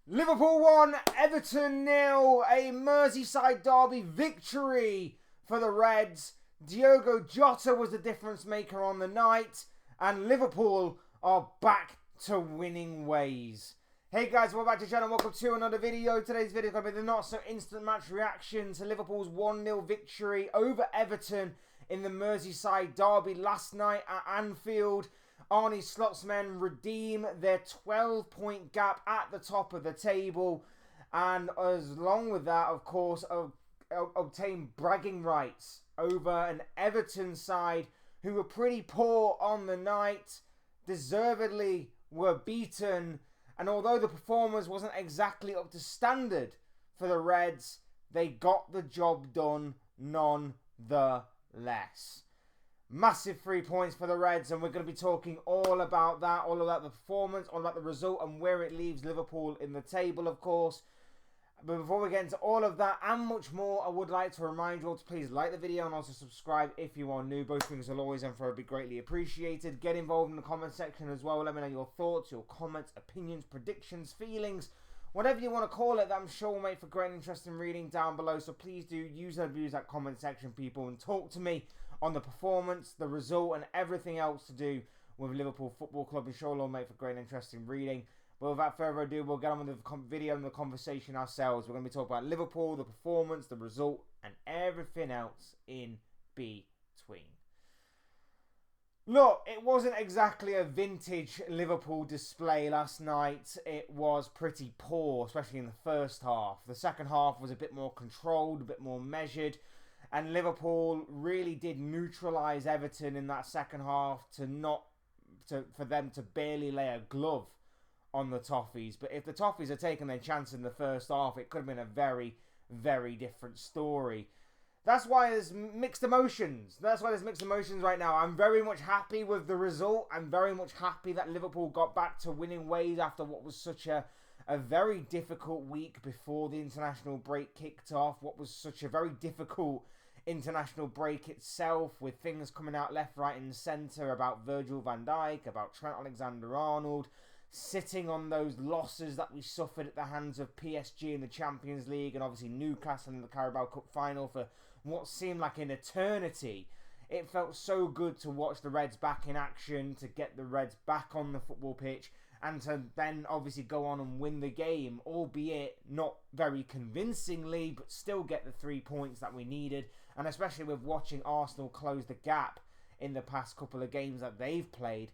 Liverpool 1, Everton 0, a Merseyside Derby victory for the Reds. Diogo Jota was the difference maker on the night, and Liverpool are back to winning ways. Hey guys, welcome back to the channel, welcome to another video. Today's video is going to be the not so instant match reaction to Liverpool's 1-0 victory over Everton in the Merseyside Derby last night at Anfield. Arne Slot's men redeem their 12-point gap at the top of the table, and along with that, of course, obtain bragging rights over an Everton side who were pretty poor on the night, deservedly were beaten, and although the performance wasn't exactly up to standard for the Reds, they got the job done nonetheless. Massive 3 points for the Reds, and we're going to be talking all about that, all about the performance, all about the result, and where it leaves Liverpool in the table, of course. But before we get into all of that and much more, I would like to remind you all to please like the video and also subscribe if you are new. Both things will always and forever be greatly appreciated. Get involved in the comment section as well. Let me know your thoughts, your comments, opinions, predictions, feelings, whatever you want to call it, that I'm sure will make for great and interesting reading down below. So please do use and abuse that comment section, people, and talk to me on the performance, the result, and everything else to do with Liverpool Football Club. I'm sure it'll make for great and interesting reading. But without further ado, we'll get on with the video and the conversation ourselves. We're going to be talking about Liverpool, the performance, the result, and everything else in between. Look, it wasn't exactly a vintage Liverpool display last night. It was pretty poor, especially in the first half. The second half was a bit more controlled, a bit more measured, and Liverpool really did neutralise Everton in that second half for them to barely lay a glove on the Toffees. But if the Toffees had taken their chance in the first half, it could have been a very, very different story. That's why there's mixed emotions. That's why there's mixed emotions right now. I'm very much happy with the result. I'm very much happy that Liverpool got back to winning ways after what was such a very difficult week before the international break kicked off. What was such a very difficult international break itself, with things coming out left, right and centre about Virgil van Dijk, about Trent Alexander-Arnold, sitting on those losses that we suffered at the hands of PSG in the Champions League and obviously Newcastle in the Carabao Cup final for what seemed like an eternity. It felt so good to watch the Reds back in action, to get the Reds back on the football pitch, and to then obviously go on and win the game, albeit not very convincingly, but still get the 3 points that we needed. And especially with watching Arsenal close the gap in the past couple of games that they've played,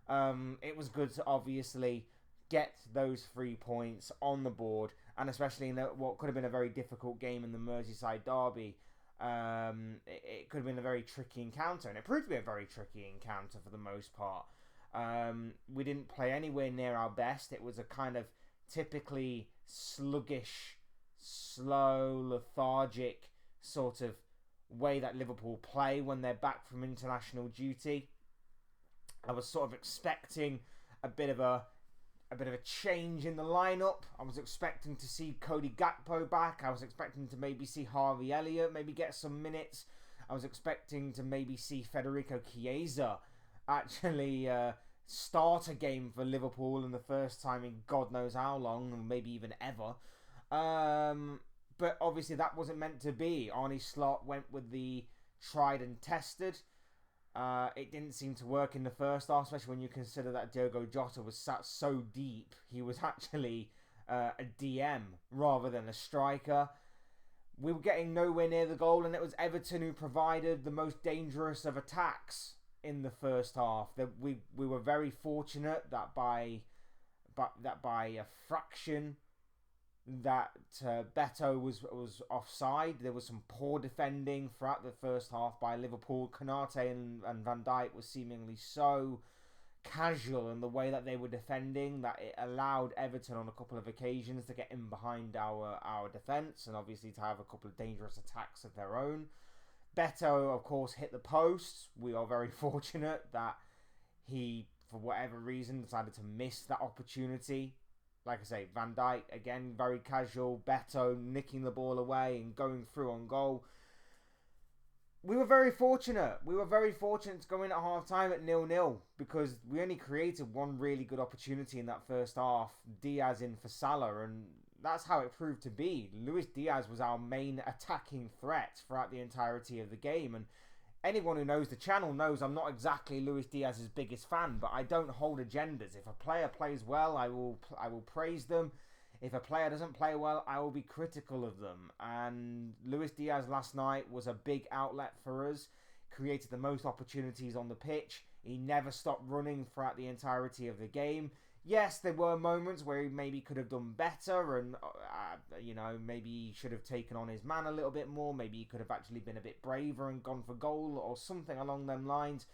it was good to obviously get those 3 points on the board, and especially in what could have been a very difficult game in the Merseyside Derby. It could have been a very tricky encounter, and it proved to be a very tricky encounter for the most part. We didn't play anywhere near our best. It was a kind of typically sluggish, slow, lethargic sort of way that Liverpool play when they're back from international duty. I was sort of expecting a bit of a change in the lineup. I was expecting to see Cody Gakpo back. I was expecting to maybe see Harvey Elliott maybe get some minutes. I was expecting to maybe see Federico Chiesa actually start a game for Liverpool in the first time in God knows how long, or maybe even ever. But obviously that wasn't meant to be. Arne Slot went with the tried and tested. It didn't seem to work in the first half, especially when you consider that Diogo Jota was sat so deep. He was actually a DM rather than a striker. We were getting nowhere near the goal, and it was Everton who provided the most dangerous of attacks in the first half. That we were very fortunate that by a fraction that Beto was offside. There was some poor defending throughout the first half by Liverpool. Konate and Van Dijk was seemingly so casual in the way that they were defending that it allowed Everton on a couple of occasions to get in behind our defence and obviously to have a couple of dangerous attacks of their own. Beto, of course, hit the post. We are very fortunate that he, for whatever reason, decided to miss that opportunity. Like I say, Van Dijk, again, very casual. Beto nicking the ball away and going through on goal. we were very fortunate. We were very fortunate to go in at half time at 0-0 because we only created one really good opportunity in that first half. Diaz in for Salah, and that's how it proved to be. Luis Diaz was our main attacking threat throughout the entirety of the game, and anyone who knows the channel knows I'm not exactly Luis Diaz's biggest fan, but I don't hold agendas. If a player plays well, I will praise them. If a player doesn't play well, I will be critical of them. And Luis Diaz last night was a big outlet for us, created the most opportunities on the pitch. He never stopped running throughout the entirety of the game. Yes, there were moments where he maybe could have done better and, maybe he should have taken on his man a little bit more. Maybe he could have actually been a bit braver and gone for goal or something along them lines.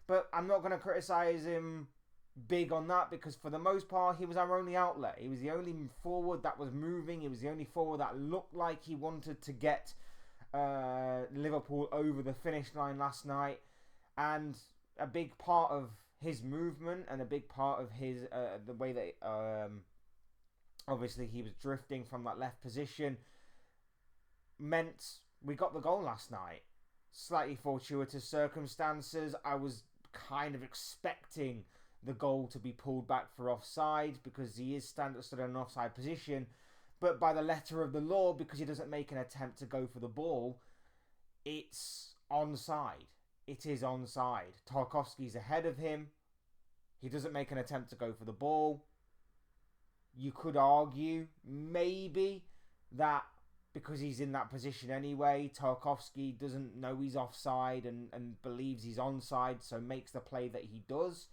But I'm not going to criticise him big on that because for the most part he was our only outlet. He was the only forward that was moving. He was the only forward that looked like he wanted to get Liverpool over the finish line last night, and a big part of his movement and a big part of his the way that obviously he was drifting from that left position meant we got the goal last night. Slightly fortuitous circumstances. I was kind of expecting the goal to be pulled back for offside because he is stood in an offside position, but by the letter of the law, because he doesn't make an attempt to go for the ball, it's onside. It is onside. Tarkowski's ahead of him. He doesn't make an attempt to go for the ball. You could argue maybe that because he's in that position anyway, Tarkowski doesn't know he's offside and believes he's onside, so makes the play that he does.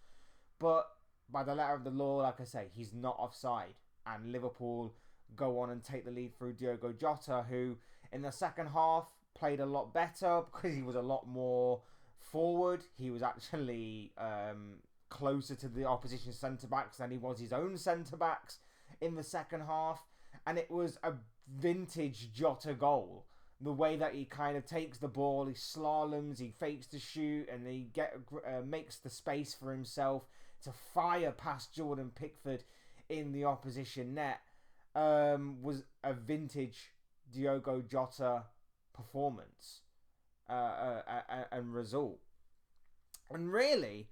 But by the letter of the law, like I say, he's not offside. And Liverpool go on and take the lead through Diogo Jota, who in the second half played a lot better because he was a lot more forward. He was actually closer to the opposition centre-backs than he was his own centre-backs in the second half. And it was a vintage Jota goal. The way that he kind of takes the ball, he slaloms, he fakes to shoot, and he makes the space for himself to fire past Jordan Pickford in the opposition net, was a vintage Diogo Jota performance and result. And really,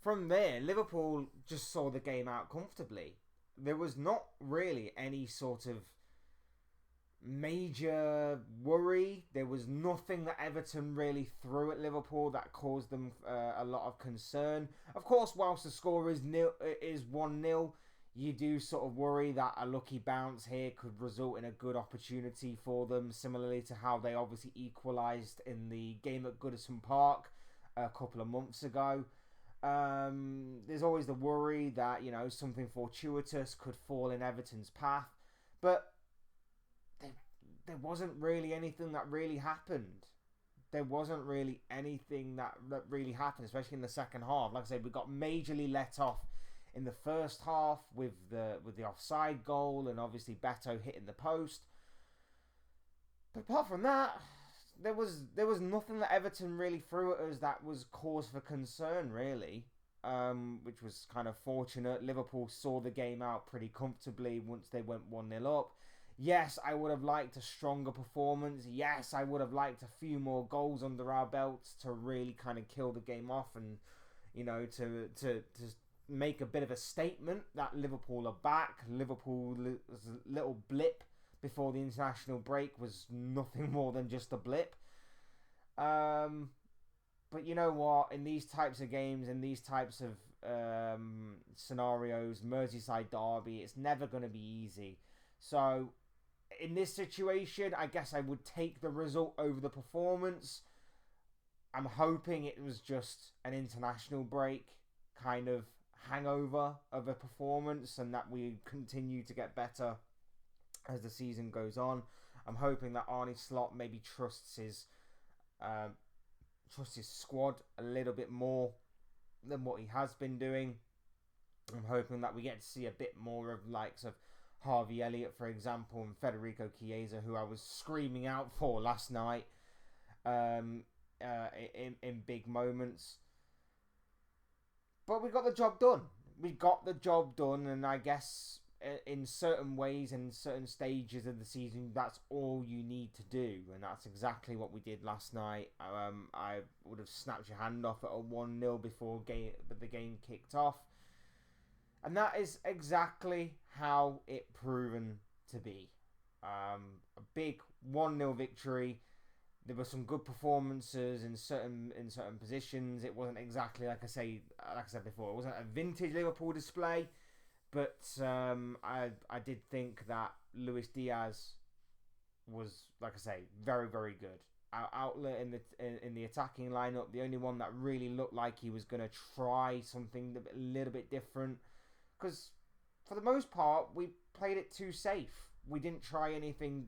from there, Liverpool just saw the game out comfortably. There was not really any sort of major worry. There was nothing that Everton really threw at Liverpool that caused them a lot of concern. Of course, whilst the score is 1-0, you do sort of worry that a lucky bounce here could result in a good opportunity for them, similarly to how they obviously equalised in the game at Goodison Park a couple of months ago. There's always the worry that, something fortuitous could fall in Everton's path, but there wasn't really anything that really happened. There wasn't really anything that really happened, especially in the second half. Like I said, we got majorly let off in the first half with the offside goal and obviously Beto hitting the post. But apart from that, there was nothing that Everton really threw at us that was cause for concern, really, which was kind of fortunate. Liverpool saw the game out pretty comfortably once they went 1-0 up. Yes, I would have liked a stronger performance. Yes, I would have liked a few more goals under our belts to really kind of kill the game off and, to make a bit of a statement that Liverpool are back. Liverpool's little blip before the international break was nothing more than just a blip. But you know what? In these types of games, in these types of scenarios, Merseyside Derby, it's never going to be easy. So in this situation, I guess I would take the result over the performance. I'm hoping it was just an international break kind of hangover of a performance and that we continue to get better as the season goes on. I'm hoping that Arne Slot maybe trusts his squad a little bit more than what he has been doing. I'm hoping that we get to see a bit more of likes of Harvey Elliott, for example, and Federico Chiesa, who I was screaming out for last night in big moments. But we got the job done. And I guess in certain ways and certain stages of the season, that's all you need to do, and that's exactly what we did last night. I would have snapped your hand off at a 1-0 before the game kicked off, and that is exactly how it proven to be. A big 1-0 victory. There were some good performances in certain positions. It wasn't exactly like I said before. It wasn't a vintage Liverpool display, but I did think that Luis Diaz was, like I say, very, very good. Our outlet in the attacking lineup, the only one that really looked like he was going to try something a little bit different, because for the most part we played it too safe. We didn't try anything.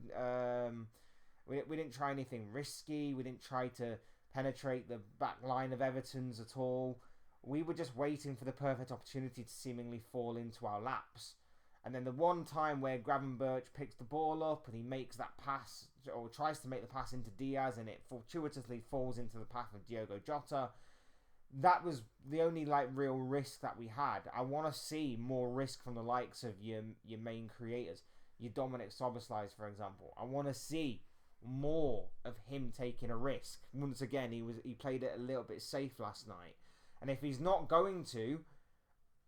We didn't try anything risky. We didn't try to penetrate the back line of Everton's at all. We were just waiting for the perfect opportunity to seemingly fall into our laps. And then the one time where Gravenberch picks the ball up and he makes that pass, or tries to make the pass into Diaz, and it fortuitously falls into the path of Diogo Jota, that was the only real risk that we had. I want to see more risk from the likes of your main creators, your Dominic Soboslais, for example. I want to see more of him taking a risk. Once again, he played it a little bit safe last night, and if he's not going to,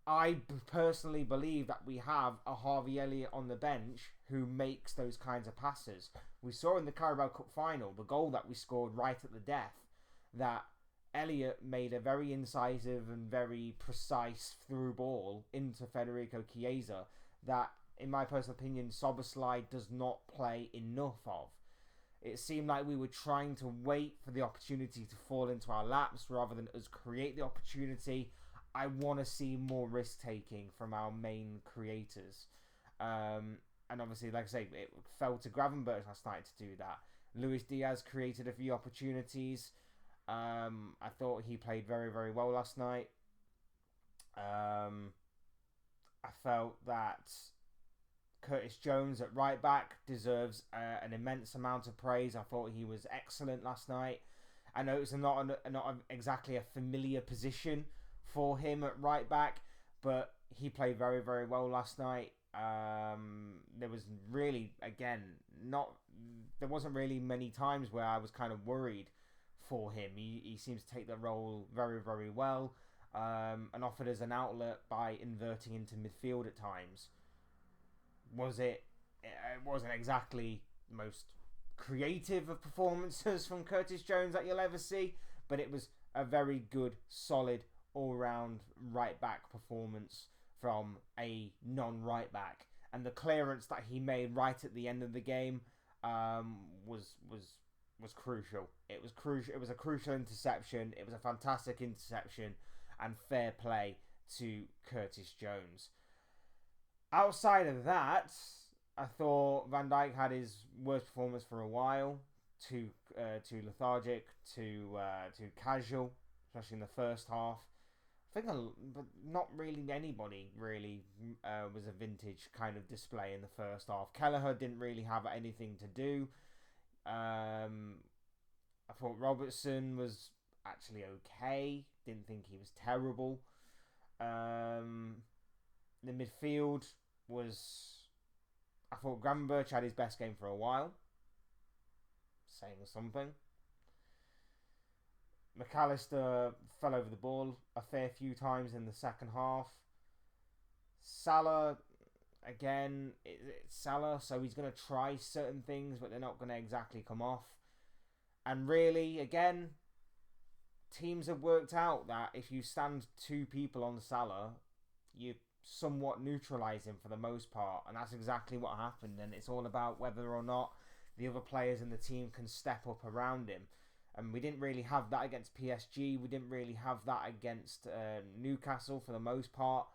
I personally believe that we have a Harvey Elliott on the bench who makes those kinds of passes. We saw in the Carabao Cup final, the goal that we scored right at the death, that Elliott made a very incisive and very precise through ball into Federico Chiesa that, in my personal opinion, Soboslai does not play enough of. It seemed like we were trying to wait for the opportunity to fall into our laps rather than us create the opportunity. I want to see more risk-taking from our main creators. And obviously, like I say, it fell to Gravenberch last night to do that. Luis Diaz created a few opportunities. I thought he played very, very well last night. I felt that Curtis Jones at right back deserves an immense amount of praise. I thought he was excellent last night. I know it's not exactly a familiar position for him at right back, but he played very, very well last night. There was really, again, there wasn't really many times where I was kind of worried for him. He seems to take the role very, very well, and offered as an outlet by inverting into midfield at times. It wasn't exactly the most creative of performances from Curtis Jones that you'll ever see, but it was a very good, solid, all-round right-back performance from a non-right back. And the clearance that he made right at the end of the game was crucial. It was crucial. It was a crucial interception. It was a fantastic interception, and fair play to Curtis Jones. Outside of that, I thought Van Dijk had his worst performance for a while. Too lethargic, too casual, especially in the first half. I think but not really anybody really was a vintage kind of display in the first half. Kelleher didn't really have anything to do. I thought Robertson was actually okay. Didn't think he was terrible. The midfield I thought Gravenberch had his best game for a while. Saying something. McAllister fell over the ball a fair few times in the second half. Salah, again, it's Salah, so he's going to try certain things, but they're not going to exactly come off. And really, again, teams have worked out that if you stand two people on Salah, you somewhat neutralise him for the most part, and that's exactly what happened. And it's all about whether or not the other players in the team can step up around him. And we didn't really have that against PSG. We didn't really have that against Newcastle for the most part.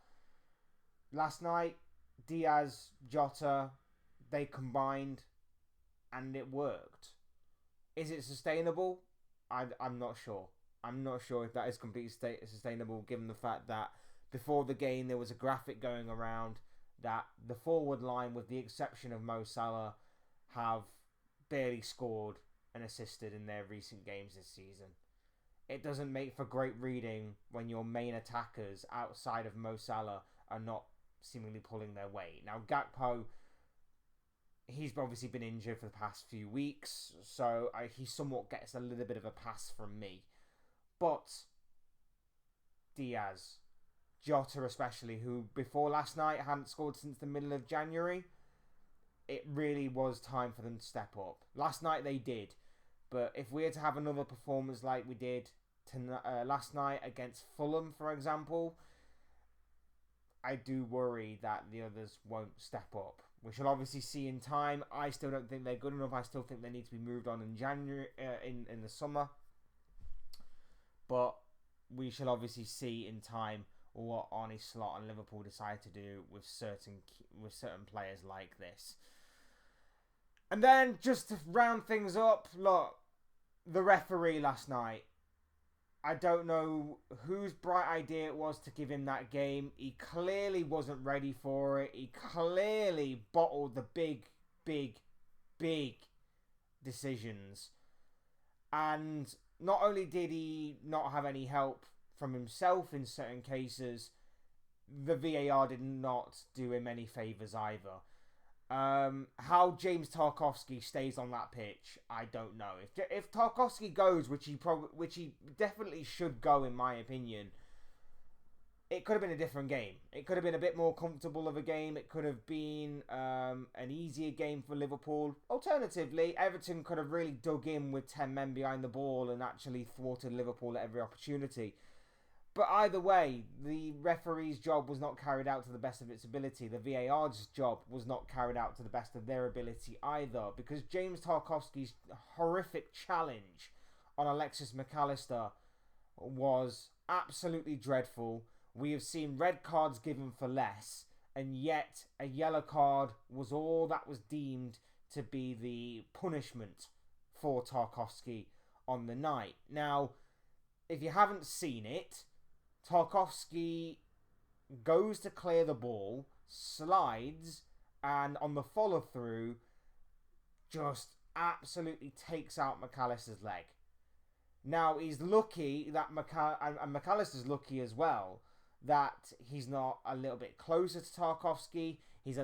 Last night, Diaz, Jota, they combined and it worked. Is it sustainable? I'm not sure. I'm not sure if that is completely sustainable, given the fact that before the game there was a graphic going around that the forward line, with the exception of Mo Salah, have barely scored and assisted in their recent games this season. It doesn't make for great reading when your main attackers outside of Mo Salah are not seemingly pulling their weight. Now, Gakpo, he's obviously been injured for the past few weeks, so he somewhat gets a little bit of a pass from me. But Diaz, Jota especially, who before last night hadn't scored since the middle of January, it really was time for them to step up. Last night they did, but if we are to have another performance like we did last night against Fulham, for example, I do worry that the others won't step up. We shall obviously see in time. I still don't think they're good enough. I still think they need to be moved on in January, in the summer. But we shall obviously see in time what Arne Slot and Liverpool decide to do with certain players like this. And then, just to round things up, look, the referee last night. I don't know whose bright idea it was to give him that game. He clearly wasn't ready for it. He clearly bottled the big decisions. And not only did he not have any help from himself in certain cases, the VAR did not do him any favours either. How James Tarkowski stays on that pitch, I don't know. If Tarkowski goes, which he definitely should go in my opinion, it could have been a different game. It could have been a bit more comfortable of a game. It could have been an easier game for Liverpool. Alternatively, Everton could have really dug in with 10 men behind the ball and actually thwarted Liverpool at every opportunity. But either way, the referee's job was not carried out to the best of its ability. The VAR's job was not carried out to the best of their ability either, because James Tarkowski's horrific challenge on Alexis McAllister was absolutely dreadful. We have seen red cards given for less, and yet a yellow card was all that was deemed to be the punishment for Tarkowski on the night. Now, if you haven't seen it, Tarkowski goes to clear the ball, slides, and on the follow-through, just absolutely takes out McAllister's leg. Now, he's lucky that and McAllister's lucky as well that he's not a little bit closer to Tarkowski. He's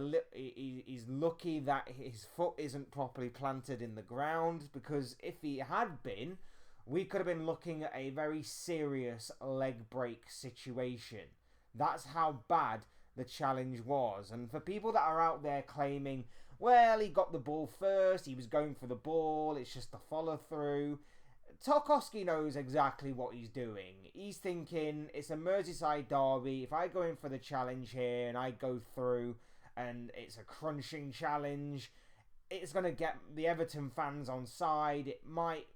lucky that his foot isn't properly planted in the ground, because if he had been, we could have been looking at a very serious leg break situation. That's how bad the challenge was. And for people that are out there claiming, well, he got the ball first, he was going for the ball, it's just the follow-through, Tarkowski knows exactly what he's doing. He's thinking, it's a Merseyside Derby, if I go in for the challenge here and I go through and it's a crunching challenge, it's going to get the Everton fans on side. It might,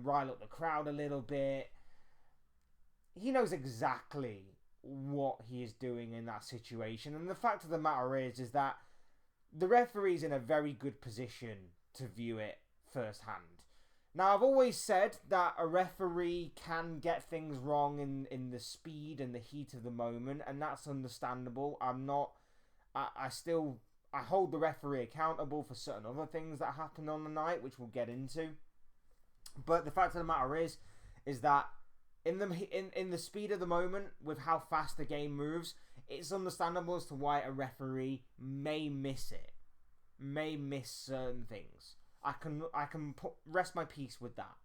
rile up the crowd a little bit. He knows exactly what he is doing in that situation. And the fact of the matter is that the referee's in a very good position to view it firsthand. Now, I've always said that a referee can get things wrong in the speed and the heat of the moment, and that's understandable. I hold the referee accountable for certain other things that happened on the night, which we'll get into. But the fact of the matter is that in the speed of the moment, with how fast the game moves, it's understandable as to why a referee may miss it, may miss certain things. I can rest my peace with that.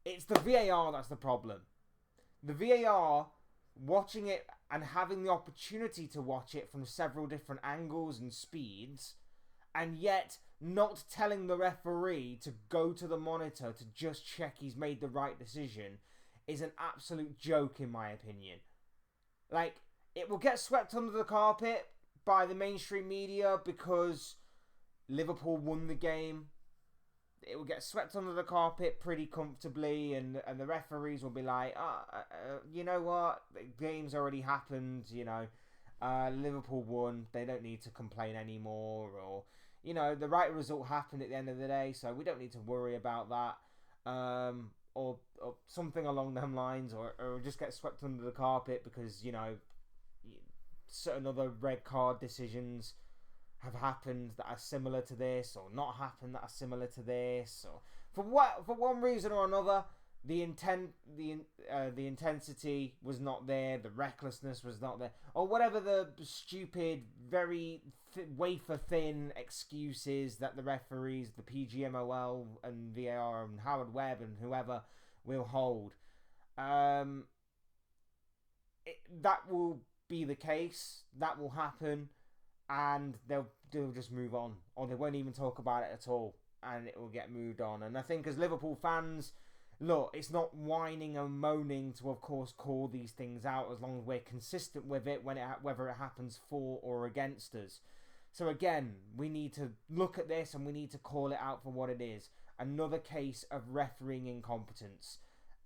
It's the VAR that's the problem. The VAR, watching it and having the opportunity to watch it from several different angles and speeds, and yet not telling the referee to go to the monitor to just check he's made the right decision, is an absolute joke in my opinion. Like, it will get swept under the carpet by the mainstream media because Liverpool won the game. It will get swept under the carpet pretty comfortably, and the referees will be like, you know what, the game's already happened, Liverpool won, they don't need to complain anymore, or, the right result happened at the end of the day, so we don't need to worry about that, or something along them lines, or just get swept under the carpet because, certain other red card decisions have happened that are similar to this, or not happened that are similar to this, or for one reason or another, The the intensity was not there. The recklessness was not there, or whatever the stupid, very wafer thin excuses that the referees, the PGMOL and VAR and Howard Webb and whoever will hold. That will be the case. That will happen, and they'll just move on, or they won't even talk about it at all, and it will get moved on. And I think as Liverpool fans, look, it's not whining and moaning to, of course, call these things out as long as we're consistent with it whether it happens for or against us. So again, we need to look at this and we need to call it out for what it is. Another case of refereeing incompetence.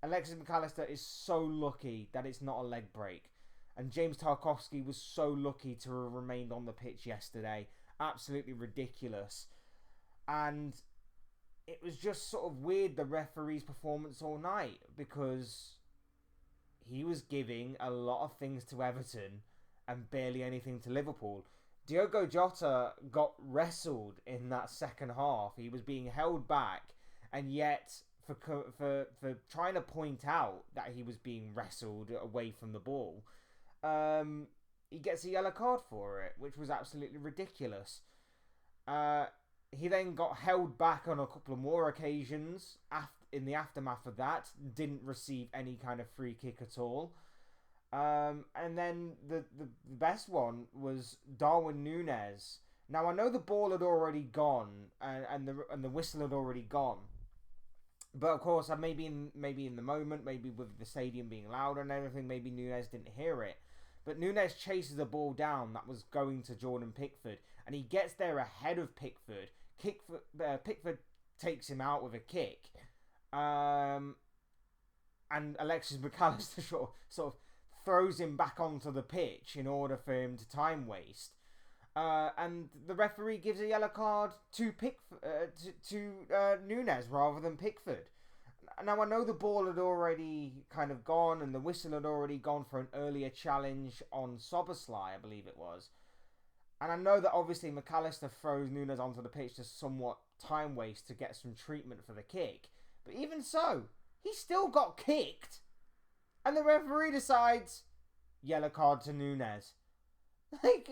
Alexis McAllister is so lucky that it's not a leg break. And James Tarkowski was so lucky to have remained on the pitch yesterday. Absolutely ridiculous. And it was just sort of weird, the referee's performance all night, because he was giving a lot of things to Everton and barely anything to Liverpool. Diogo Jota got wrestled in that second half. He was being held back, and yet for trying to point out that he was being wrestled away from the ball, he gets a yellow card for it, which was absolutely ridiculous. He then got held back on a couple of more occasions in the aftermath of that. Didn't receive any kind of free kick at all. And then the best one was Darwin Núñez. Now I know the ball had already gone and the whistle had already gone, but of course maybe in the moment, maybe with the stadium being louder and everything, maybe Núñez didn't hear it. But Núñez chases the ball down that was going to Jordan Pickford, and he gets there ahead of Pickford. Pickford takes him out with a kick, and Alexis McAllister sort of throws him back onto the pitch in order for him to time waste. And the referee gives a yellow card to Núñez rather than Pickford. Now I know the ball had already kind of gone and the whistle had already gone for an earlier challenge on Szoboszlai, I believe it was. And I know that obviously McAllister throws Núñez onto the pitch to somewhat time waste to get some treatment for the kick. But even so, he still got kicked. And the referee decides, yellow card to Núñez. Like,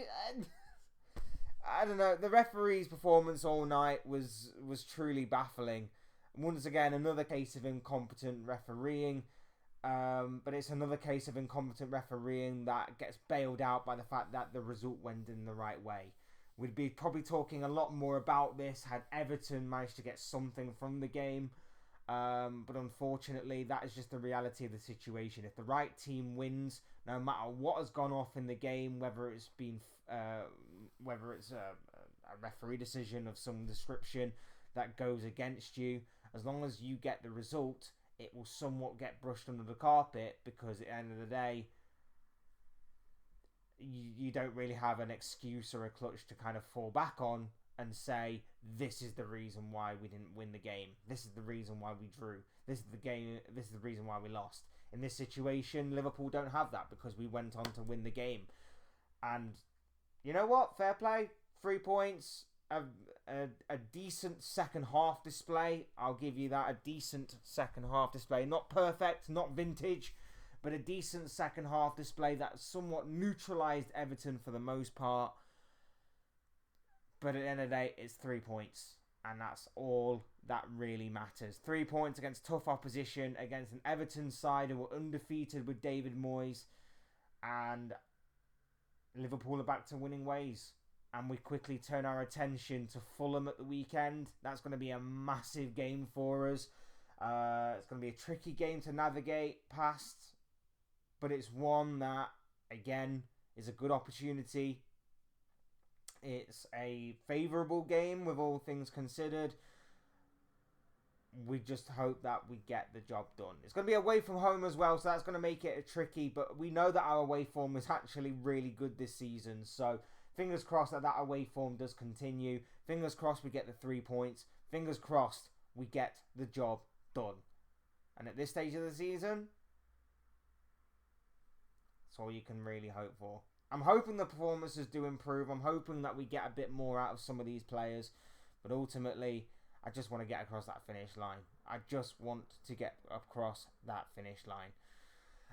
I don't know. The referee's performance all night was truly baffling. Once again, another case of incompetent refereeing. But it's another case of incompetent refereeing that gets bailed out by the fact that the result went in the right way. We'd be probably talking a lot more about this had Everton managed to get something from the game. But unfortunately, that is just the reality of the situation. If the right team wins, no matter what has gone off in the game, whether it's a referee decision of some description that goes against you, as long as you get the result, it will somewhat get brushed under the carpet, because at the end of the day, you don't really have an excuse or a clutch to kind of fall back on and say, this is the reason why we didn't win the game. This is the reason why we drew. This is the reason why we lost. In this situation, Liverpool don't have that because we went on to win the game. And you know what? Fair play. 3 points. A decent second half display. I'll give you that. A decent second half display. Not perfect, not vintage, but a decent second half display that somewhat neutralised Everton for the most part. But at the end of the day, it's 3 points. And that's all that really matters. 3 points against tough opposition, against an Everton side who were undefeated with David Moyes. And Liverpool are back to winning ways. And we quickly turn our attention to Fulham at the weekend. That's going to be a massive game for us. It's going to be a tricky game to navigate past. But it's one that, again, is a good opportunity. It's a favourable game with all things considered. We just hope that we get the job done. It's going to be away from home as well, so that's going to make it tricky. But we know that our away form is actually really good this season. So fingers crossed that away form does continue. Fingers crossed we get the 3 points. Fingers crossed we get the job done. And at this stage of the season, that's all you can really hope for. I'm hoping the performances do improve. I'm hoping that we get a bit more out of some of these players. But ultimately, I just want to get across that finish line. I just want to get across that finish line.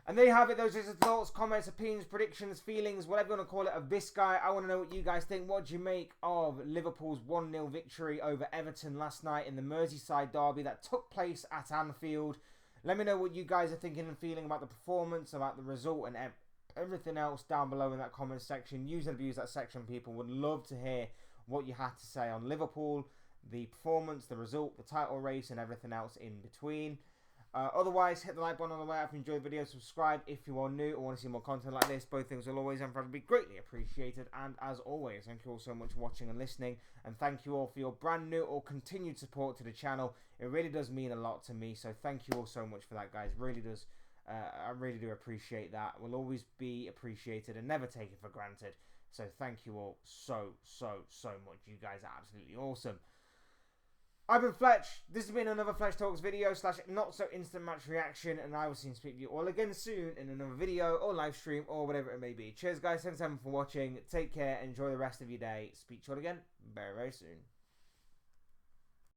And there you have it. Those are the thoughts, comments, opinions, predictions, feelings, whatever you want to call it, of this guy. I want to know what you guys think. What do you make of Liverpool's 1-0 victory over Everton last night in the Merseyside Derby that took place at Anfield? Let me know what you guys are thinking and feeling about the performance, about the result, and everything else down below in that comment section. Use and abuse that section, people. Would love to hear what you had to say on Liverpool, the performance, the result, the title race, and everything else in between. Otherwise, hit the like button on the way up if you enjoyed the video. Subscribe if you are new or want to see more content like this. Both things will always and forever be greatly appreciated. And as always, thank you all so much for watching and listening. And thank you all for your brand new or continued support to the channel. It really does mean a lot to me. So thank you all so much for that, guys. Really does. I really do appreciate that. Will always be appreciated and never take it for granted. So thank you all so much. You guys are absolutely awesome. I've been Fletch. This has been another Fletch Talks video / not so instant match reaction, and I will see and speak to you all again soon in another video or live stream or whatever it may be. Cheers, guys. Thanks for watching. Take care. Enjoy the rest of your day. Speak to you all again very soon.